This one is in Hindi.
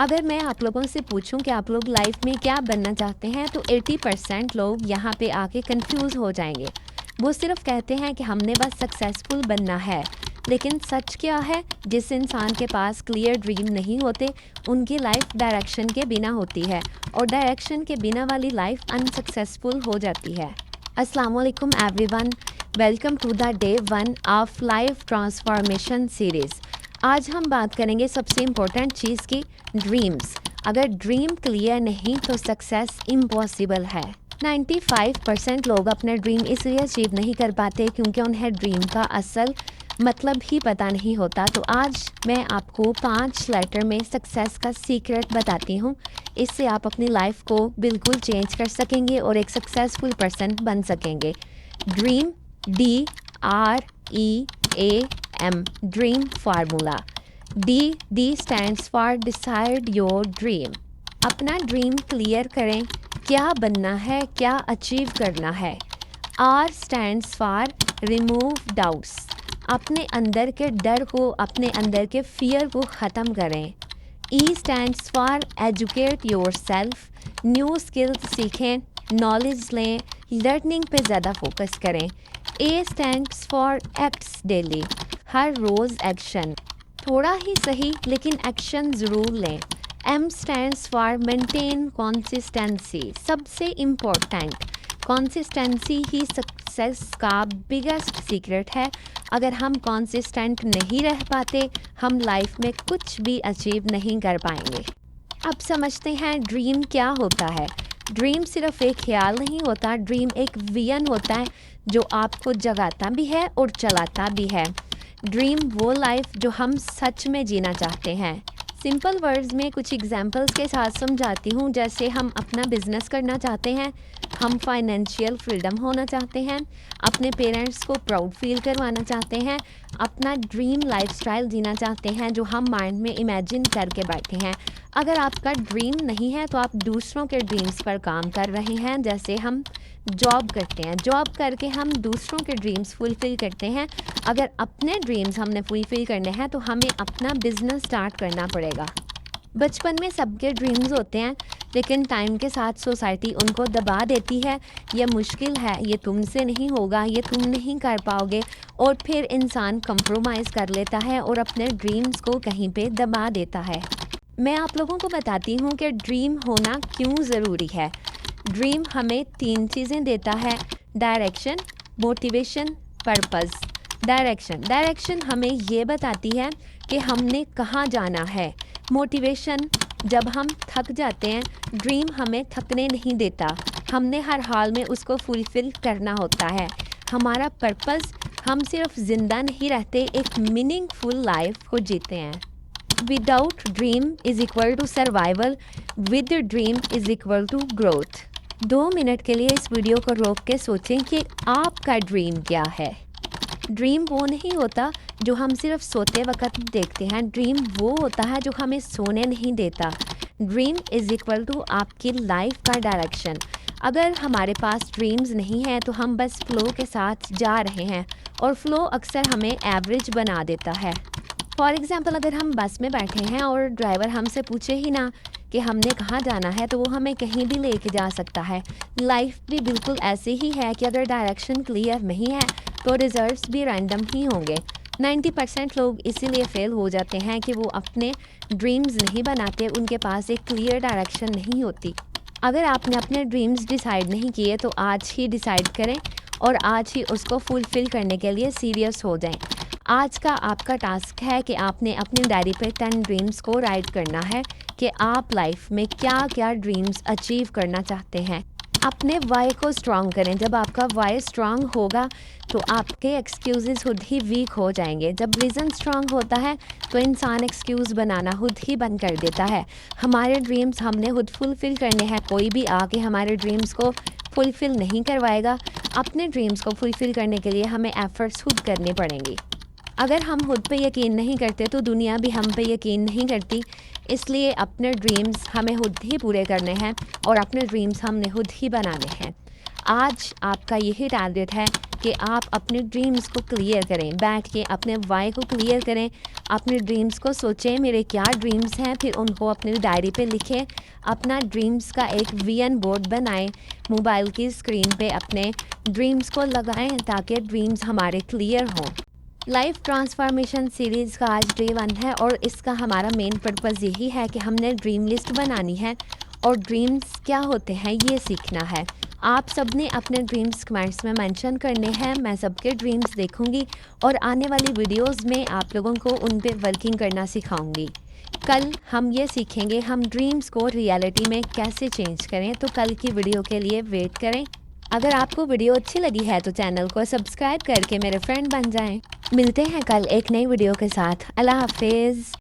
अगर मैं आप लोगों से पूछूं कि आप लोग लाइफ में क्या बनना चाहते हैं तो 80% लोग यहाँ पे आके कंफ्यूज हो जाएंगे। वो सिर्फ कहते हैं कि हमने बस सक्सेसफुल बनना है, लेकिन सच क्या है, जिस इंसान के पास क्लियर ड्रीम नहीं होते उनकी लाइफ डायरेक्शन के बिना होती है, और डायरेक्शन के बिना वाली लाइफ अनसक्सेसफुल हो जाती है। अस्सलाम वालेकुम everyone, welcome to the day 1 of life transformation series. आज हम बात करेंगे सबसे इम्पोर्टेंट चीज़ की, ड्रीम्स। अगर ड्रीम क्लियर नहीं तो सक्सेस इम्पॉसिबल है। 95% लोग अपने ड्रीम इसलिए अचीव नहीं कर पाते क्योंकि उन्हें ड्रीम का असल मतलब ही पता नहीं होता। तो आज मैं आपको 5 लेटर में सक्सेस का सीक्रेट बताती हूँ। इससे आप अपनी लाइफ को बिल्कुल चेंज कर सकेंगे और एक सक्सेसफुल पर्सन बन सकेंगे। Dream, DREAM, dream formula. D stands for decide your dream. अपना ड्रीम क्लियर करें, क्या बनना है, क्या अचीव करना है। R stands for remove doubts. अपने अंदर के डर को, अपने अंदर के फियर को ख़त्म करें। E stands for educate yourself. New skills सीखें, नॉलेज लें, लर्निंग पे ज़्यादा फोकस करें। A stands for acts daily. हर रोज़ एक्शन, थोड़ा ही सही लेकिन एक्शन ज़रूर लें। M stands for maintain consistency. सबसे इम्पोर्टेंट, कंसिस्टेंसी ही सक्सेस का बिगेस्ट सीक्रेट है। अगर हम कंसिस्टेंट नहीं रह पाते, हम लाइफ में कुछ भी अचीव नहीं कर पाएंगे। अब समझते हैं ड्रीम क्या होता है। ड्रीम सिर्फ एक ख्याल नहीं होता, ड्रीम एक विजन होता है जो आपको जगाता भी है और चलाता भी है। ड्रीम वो लाइफ जो हम सच में जीना चाहते हैं। सिंपल वर्ड्स में कुछ एग्जांपल्स के साथ समझाती हूँ। जैसे हम अपना बिजनेस करना चाहते हैं, हम फाइनेंशियल फ्रीडम होना चाहते हैं, अपने पेरेंट्स को प्राउड फील करवाना चाहते हैं, अपना ड्रीम लाइफस्टाइल जीना चाहते हैं जो हम माइंड में इमेजिन करके बैठे हैं। अगर आपका ड्रीम नहीं है तो आप दूसरों के ड्रीम्स पर काम कर रहे हैं। जैसे हम जॉब करते हैं, जॉब करके हम दूसरों के ड्रीम्स फुलफ़िल करते हैं। अगर अपने ड्रीम्स हमने फुलफ़िल करने हैं तो हमें अपना बिजनेस स्टार्ट करना पड़ेगा। बचपन में सबके ड्रीम्स होते हैं, लेकिन टाइम के साथ सोसाइटी उनको दबा देती है। ये मुश्किल है, ये तुमसे नहीं होगा, ये तुम नहीं कर पाओगे, और फिर इंसान कंप्रोमाइज़ कर लेता है और अपने ड्रीम्स को कहीं पे दबा देता है। मैं आप लोगों को बताती हूँ कि ड्रीम होना क्यों ज़रूरी है। ड्रीम हमें 3 चीज़ें देता है, डायरेक्शन, मोटिवेशन, पर्पस। डायरेक्शन हमें ये बताती है कि हमने कहाँ जाना है। मोटिवेशन, जब हम थक जाते हैं, ड्रीम हमें थकने नहीं देता, हमने हर हाल में उसको फुलफ़िल करना होता है। हमारा पर्पस, हम सिर्फ ज़िंदा नहीं रहते, एक मीनिंगफुल लाइफ को जीते हैं। Without dream is equal to survival, with dream is equal to growth. 2 minute के लिए इस वीडियो को रोक के सोचें कि आपका ड्रीम क्या है। ड्रीम वो नहीं होता जो हम सिर्फ सोते वक्त देखते हैं, ड्रीम वो होता है जो हमें सोने नहीं देता। ड्रीम इज़ इक्वल टू आपकी लाइफ का डायरेक्शन। अगर हमारे पास ड्रीम्स नहीं है तो हम बस फ़्लो के साथ जा रहे हैं, और फ़्लो अक्सर हमें एवरेज बना देता है। फॉर एग्ज़ाम्पल, अगर हम बस में बैठे हैं और ड्राइवर हमसे पूछे ही ना कि हमने कहाँ जाना है, तो वो हमें कहीं भी लेके जा सकता है। लाइफ भी बिल्कुल ऐसे ही है कि अगर डायरेक्शन क्लियर नहीं है तो रिजल्ट्स भी रैंडम ही होंगे। 90% लोग इसीलिए फेल हो जाते हैं कि वो अपने ड्रीम्स नहीं बनाते, उनके पास एक क्लियर डायरेक्शन नहीं होती। अगर आपने अपने ड्रीम्स डिसाइड नहीं किए तो आज ही डिसाइड करें और आज ही उसको फुलफ़िल करने के लिए सीरियस हो जाएं। आज का आपका टास्क है कि आपने अपनी डायरी पे 10 ड्रीम्स को राइट करना है कि आप लाइफ में क्या क्या ड्रीम्स अचीव करना चाहते हैं। अपने वाई को स्ट्रॉन्ग करें। जब आपका वाई स्ट्रॉन्ग होगा तो आपके एक्सक्यूज़ेस खुद ही वीक हो जाएंगे। जब रीज़न स्ट्रॉन्ग होता है तो इंसान एक्सक्यूज़ बनाना खुद ही बंद कर देता है। हमारे ड्रीम्स हमने खुद फुलफ़िल करने हैं, कोई भी आके हमारे ड्रीम्स को फुलफ़िल नहीं करवाएगा। अपने ड्रीम्स को फुलफ़िल करने के लिए हमें एफ़र्ट्स खुद करने पड़ेंगे। अगर हम खुद पे यकीन नहीं करते तो दुनिया भी हम पे यकीन नहीं करती। इसलिए अपने ड्रीम्स हमें खुद ही पूरे करने हैं और अपने ड्रीम्स हमने खुद ही बनाने हैं। आज आपका यही टारगेट है कि आप अपने ड्रीम्स को क्लियर करें। बैठ के अपने वाई को क्लियर करें, अपने ड्रीम्स को सोचें मेरे क्या ड्रीम्स हैं, फिर उनको अपनी डायरी पे लिखें। अपना ड्रीम्स का एक विजन बोर्ड बनाएं, मोबाइल की स्क्रीन पे अपने ड्रीम्स को लगाएं ताकि ड्रीम्स हमारे क्लियर हों। लाइफ ट्रांसफॉर्मेशन सीरीज़ का आज डे 1 है और इसका हमारा मेन पर्पज़ यही है कि हमने ड्रीम लिस्ट बनानी है और ड्रीम्स क्या होते हैं ये सीखना है। आप सब ने अपने ड्रीम्स कमेंट्स में मेंशन करने हैं, मैं सबके ड्रीम्स देखूंगी और आने वाली वीडियोस में आप लोगों को उन पे वर्किंग करना सिखाऊंगी। कल हम ये सीखेंगे हम ड्रीम्स को रियलिटी में कैसे चेंज करें, तो कल की वीडियो के लिए वेट करें। अगर आपको वीडियो अच्छी लगी है तो चैनल को सब्सक्राइब करके मेरे फ्रेंड बन जाएं। मिलते हैं कल एक नई वीडियो के साथ। अल्लाह हाफिज़।